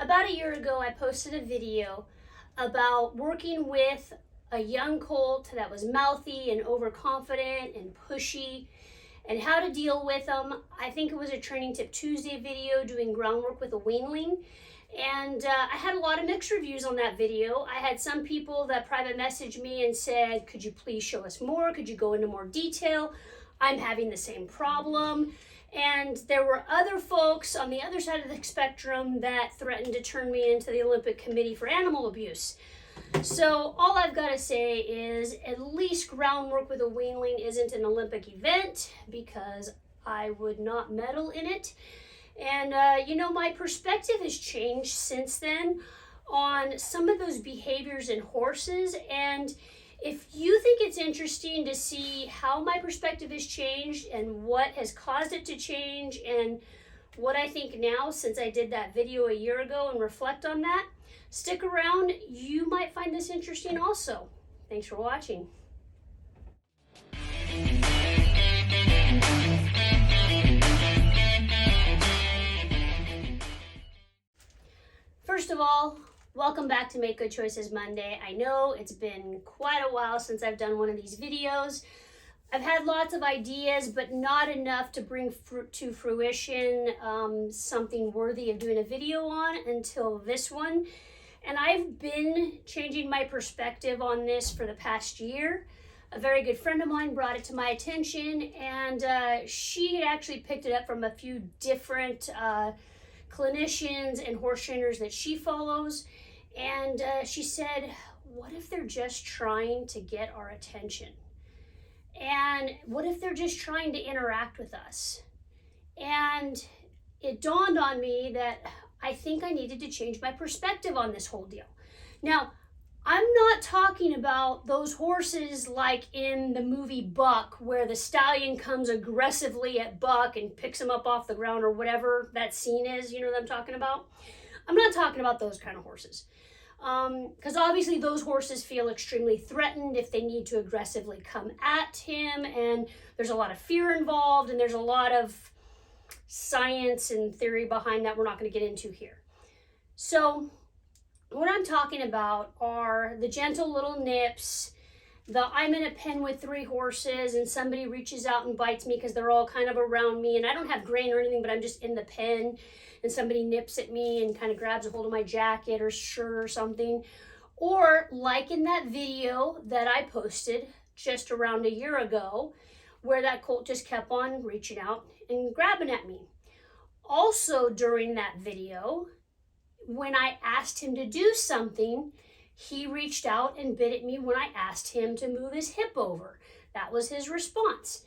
About a year ago, I posted a video about working with a young colt that was mouthy and overconfident and pushy and how to deal with them. I think it was a Training Tip Tuesday video doing groundwork with a weanling. And I had a lot of mixed reviews on that video. I had some people that private messaged me and said, could you please show us more? Could you go into more detail? I'm having the same problem. And there were other folks on the other side of the spectrum that threatened to turn me into the Olympic Committee for Animal Abuse. So all I've got to say is at least groundwork with a weanling isn't an Olympic event, because I would not medal in it. And my perspective has changed since then on some of those behaviors in horses. And if you think it's interesting to see how my perspective has changed and what has caused it to change and what I think now since I did that video a year ago and reflect on that, stick around. You might find this interesting also. Thanks for watching. First of all, welcome back to Make Good Choices Monday. I know it's been quite a while since I've done one of these videos. I've had lots of ideas, but not enough to bring to fruition something worthy of doing a video on until this one. And I've been changing my perspective on this for the past year. A very good friend of mine brought it to my attention, and she had actually picked it up from a few different clinicians and horse trainers that she follows. And she said, what if they're just trying to get our attention? And what if they're just trying to interact with us? And it dawned on me that I think I needed to change my perspective on this whole deal. Now, I'm not talking about those horses like in the movie Buck, where the stallion comes aggressively at Buck and picks him up off the ground, or whatever that scene is, you know what I'm talking about? I'm not talking about those kind of horses. Because obviously those horses feel extremely threatened if they need to aggressively come at him, and there's a lot of fear involved, and there's a lot of science and theory behind that we're not going to get into here. So what I'm talking about are the gentle little nips, the I'm in a pen with 3 horses and somebody reaches out and bites me because they're all kind of around me and I don't have grain or anything, but I'm just in the pen and somebody nips at me and kind of grabs a hold of my jacket or shirt or something. Or like in that video that I posted just around a year ago, where that colt just kept on reaching out and grabbing at me. Also during that video, when I asked him to do something, he reached out and bit at me when I asked him to move his hip over. That was his response.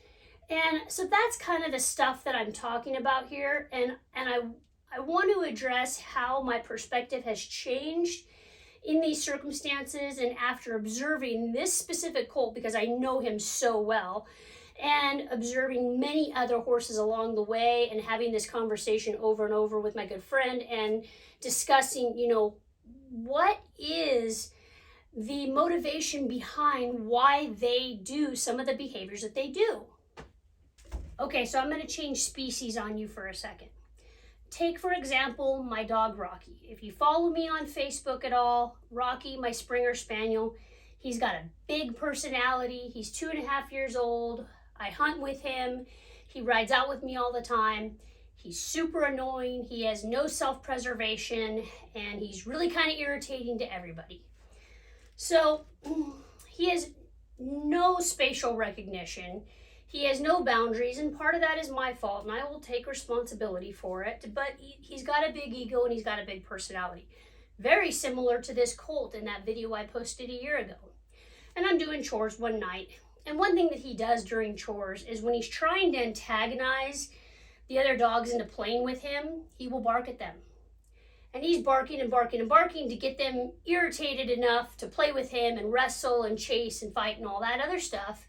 And so that's kind of the stuff that I'm talking about here. And I want to address how my perspective has changed in these circumstances and after observing this specific colt, because I know him so well, and observing many other horses along the way and having this conversation over and over with my good friend and discussing, what is the motivation behind why they do some of the behaviors that they do. Okay, so I'm going to change species on you for a second. Take, for example, my dog Rocky. If you follow me on Facebook at all, Rocky, my Springer Spaniel, he's got a big personality. He's 2.5 years old. I hunt with him. He rides out with me all the time. He's super annoying. He has no self-preservation, and he's really kind of irritating to everybody. So he has no spatial recognition. He has no boundaries, and part of that is my fault, and I will take responsibility for it. But he's got a big ego, and he's got a big personality. Very similar to this colt in that video I posted a year ago. And I'm doing chores one night. And one thing that he does during chores is when he's trying to antagonize the other dogs into playing with him, he will bark at them. And he's barking and barking and barking to get them irritated enough to play with him and wrestle and chase and fight and all that other stuff.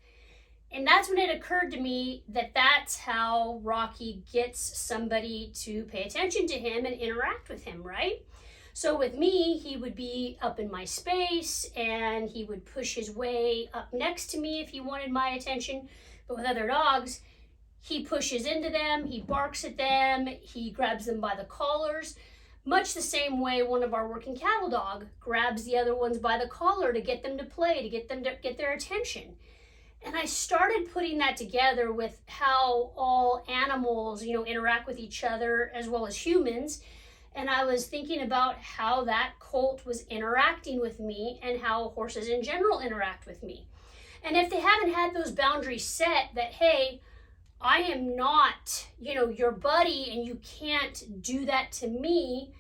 And that's when it occurred to me that that's how Rocky gets somebody to pay attention to him and interact with him, right? So with me, he would be up in my space and he would push his way up next to me if he wanted my attention. But with other dogs, he pushes into them, he barks at them, he grabs them by the collars. Much the same way one of our working cattle dog grabs the other ones by the collar to get them to play, to get them to get their attention. And I started putting that together with how all animals, interact with each other as well as humans. And I was thinking about how that colt was interacting with me and how horses in general interact with me. And if they haven't had those boundaries set that, hey, I am not, your buddy and you can't do that to me,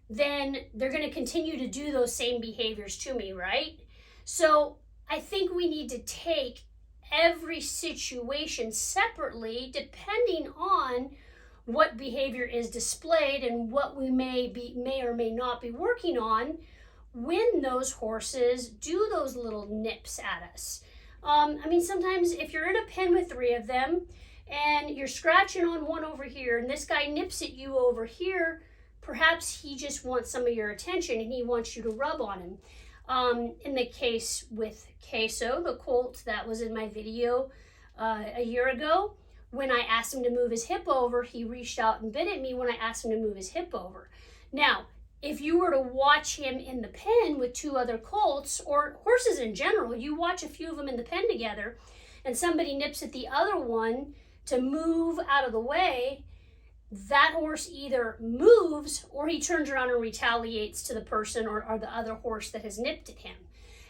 then they're going to continue to do those same behaviors to me, right? So I think we need to take every situation separately depending on what behavior is displayed and what we may or may not be working on when those horses do those little nips at us. Sometimes if you're in a pen with 3 of them and you're scratching on one over here and this guy nips at you over here, perhaps he just wants some of your attention and he wants you to rub on him. In the case with Queso, the colt that was in my video a year ago, when I asked him to move his hip over, he reached out and bit at me when I asked him to move his hip over. Now, if you were to watch him in the pen with 2 other colts, or horses in general, you watch a few of them in the pen together, and somebody nips at the other one to move out of the way, that horse either moves or he turns around and retaliates to the person or the other horse that has nipped at him.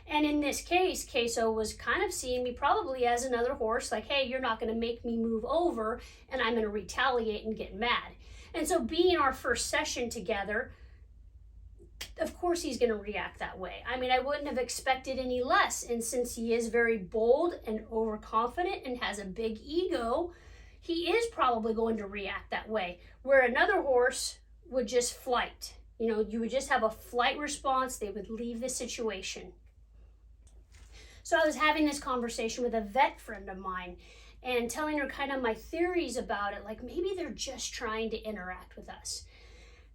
And in this case, Queso was kind of seeing me probably as another horse, like, hey, you're not going to make me move over and I'm going to retaliate and get mad. And so being our first session together, of course he's going to react that way. I wouldn't have expected any less. And since he is very bold and overconfident and has a big ego, he is probably going to react that way. Where another horse would just flight. You would just have a flight response. They would leave the situation. So I was having this conversation with a vet friend of mine and telling her kind of my theories about it. Like maybe they're just trying to interact with us.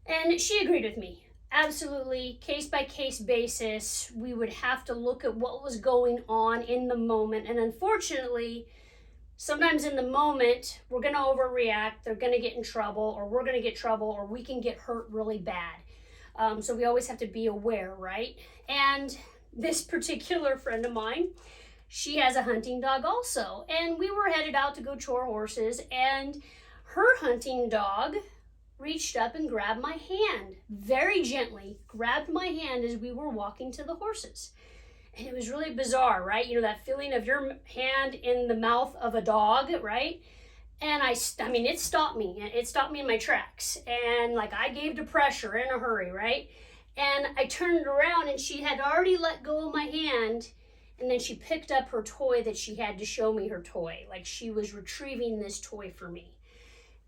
And she agreed with me. Absolutely, case by case basis, we would have to look at what was going on in the moment. And unfortunately, sometimes in the moment, we're going to overreact, they're going to get in trouble, or we're going to get trouble, or we can get hurt really bad. So we always have to be aware, right? And this particular friend of mine, she has a hunting dog also. And we were headed out to go chore horses, and her hunting dog reached up and grabbed my hand, very gently grabbed my hand as we were walking to the horses. And it was really bizarre, right? That feeling of your hand in the mouth of a dog, right? And it stopped me. It stopped me in my tracks. And I gave to pressure in a hurry, right? And I turned around and she had already let go of my hand. And then she picked up her toy that she had to show me her toy. Like she was retrieving this toy for me.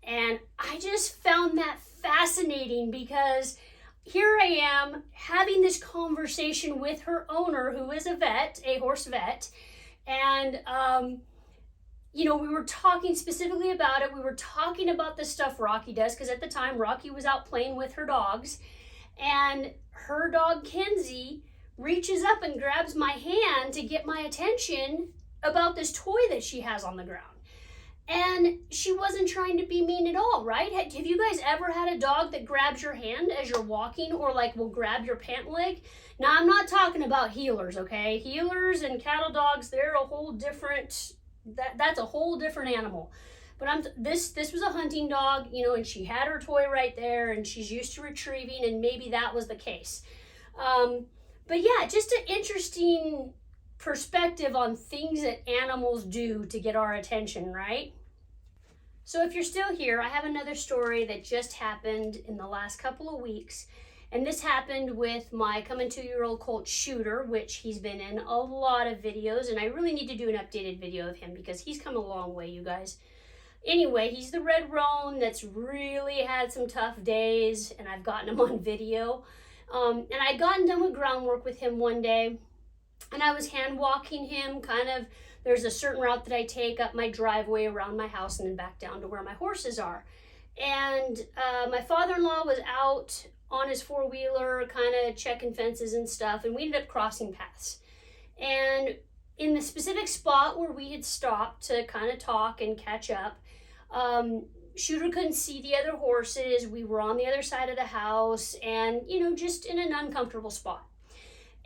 And I just found that fascinating because here I am having this conversation with her owner, who is a horse vet. And, we were talking specifically about it. We were talking about the stuff Rocky does, because at the time Rocky was out playing with her dogs. And her dog, Kenzie, reaches up and grabs my hand to get my attention about this toy that she has on the ground. And she wasn't trying to be mean at all, right? Have you guys ever had a dog that grabs your hand as you're walking, or will grab your pant leg? Now, I'm not talking about heelers, okay? Heelers and cattle dogs, they're a whole different, that's a whole different animal. But this was a hunting dog, and she had her toy right there, and she's used to retrieving, and maybe that was the case. But yeah, just an interesting perspective on things that animals do to get our attention, right? So if you're still here, I have another story that just happened in the last couple of weeks. And this happened with my coming 2-year-old colt Shooter, which he's been in a lot of videos. And I really need to do an updated video of him because he's come a long way, you guys. Anyway, he's the red roan that's really had some tough days, and I've gotten him on video. And I'd gotten done with groundwork with him one day, and I was hand walking him there's a certain route that I take up my driveway around my house and then back down to where my horses are. And my father-in-law was out on his 4-wheeler checking fences and stuff, and we ended up crossing paths. And in the specific spot where we had stopped to talk and catch up, Shooter couldn't see the other horses. We were on the other side of the house and, just in an uncomfortable spot.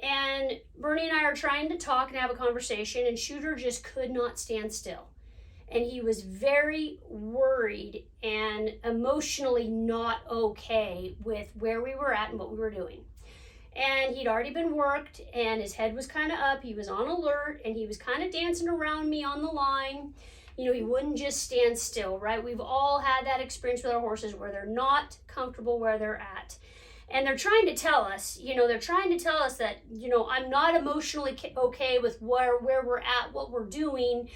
And Bernie and I are trying to talk and have a conversation, and Shooter just could not stand still. And he was very worried and emotionally not okay with where we were at and what we were doing. And he'd already been worked, and his head was kind of up. He was on alert, and he was kind of dancing around me on the line. He wouldn't just stand still, right? We've all had that experience with our horses where they're not comfortable where they're at. And they're trying to tell us, that, I'm not emotionally okay with where we're at, what we're doing.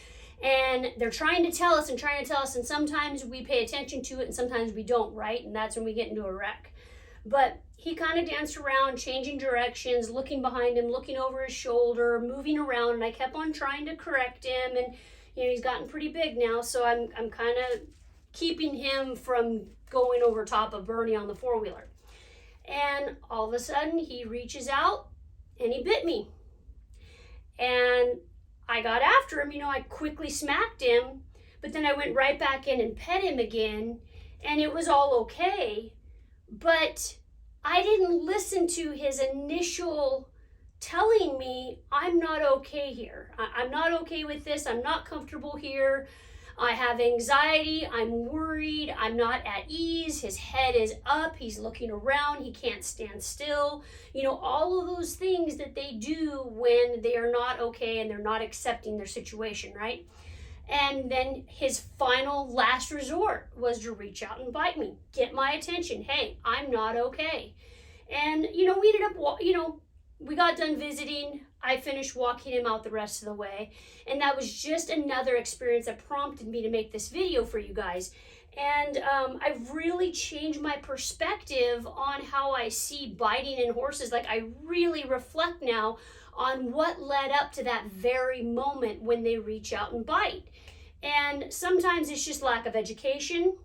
And they're trying to tell us, and sometimes we pay attention to it and sometimes we don't, right? And that's when we get into a wreck. But he kind of danced around, changing directions, looking behind him, looking over his shoulder, moving around, and I kept on trying to correct him. And he's gotten pretty big now, so I'm kind of keeping him from going over top of Bernie on the four-wheeler. And all of a sudden, he reaches out and he bit me. And I got after him, I quickly smacked him, but then I went right back in and pet him again, and it was all okay. But I didn't listen to his initial telling me, I'm not okay here. I'm not okay with this. I'm not comfortable here. I have anxiety. I'm worried. I'm not at ease. His head is up. He's looking around. He can't stand still. All of those things that they do when they are not okay and they're not accepting their situation, right? And then his final last resort was to reach out and bite me, get my attention. Hey, I'm not okay. And, we ended up, we got done visiting. I finished walking him out the rest of the way. And that was just another experience that prompted me to make this video for you guys. And I've really changed my perspective on how I see biting in horses. Like, I really reflect now on what led up to that very moment when they reach out and bite. And sometimes it's just lack of education.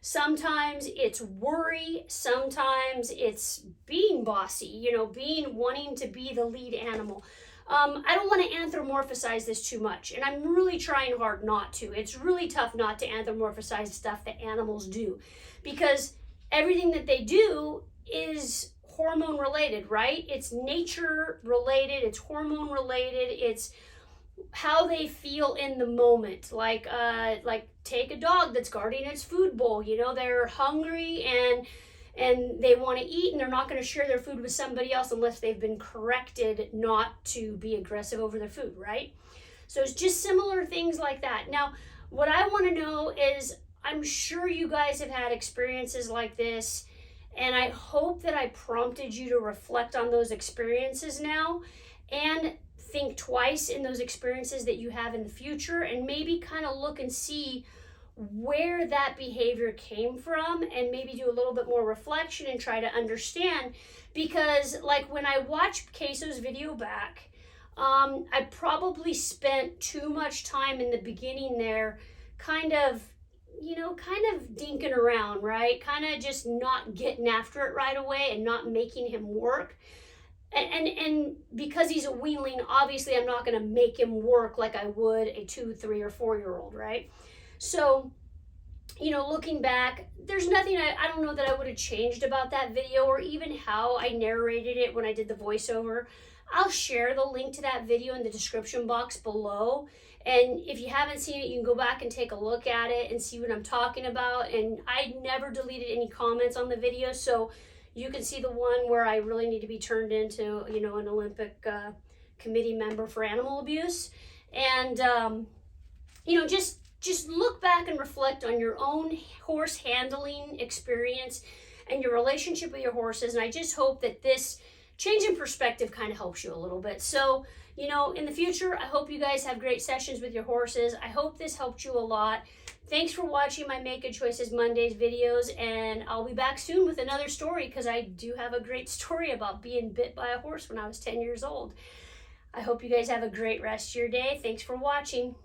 Sometimes it's worry. Sometimes it's being bossy, wanting to be the lead animal. I don't want to anthropomorphize this too much, and I'm really trying hard not to. It's really tough not to anthropomorphize stuff that animals do, because everything that they do is hormone related, right? It's nature related, it's hormone related, it's how they feel in the moment. Like take a dog that's guarding its food bowl. They're hungry and they want to eat, and they're not going to share their food with somebody else unless they've been corrected not to be aggressive over their food, right? So it's just similar things like that. Now, what I want to know is, I'm sure you guys have had experiences like this, and I hope that I prompted you to reflect on those experiences now and think twice in those experiences that you have in the future, and maybe kind of look and see where that behavior came from, and maybe do a little bit more reflection and try to understand. Because like when I watched Queso's video back, I probably spent too much time in the beginning there kind of dinking around, right? Kind of just not getting after it right away and not making him work. And because he's a weanling, obviously I'm not going to make him work like I would a 2, 3, or 4-year-old, right? So, looking back, there's nothing I don't know that I would have changed about that video, or even how I narrated it when I did the voiceover. I'll share the link to that video in the description box below. And if you haven't seen it, you can go back and take a look at it and see what I'm talking about. And I never deleted any comments on the video, so you can see the one where I really need to be turned into, an Olympic committee member for animal abuse. And, just look back and reflect on your own horse handling experience and your relationship with your horses. And I just hope that this change in perspective kind of helps you a little bit. So, in the future, I hope you guys have great sessions with your horses. I hope this helped you a lot. Thanks for watching my Make Good Choices Mondays videos, and I'll be back soon with another story, because I do have a great story about being bit by a horse when I was 10 years old. I hope you guys have a great rest of your day. Thanks for watching.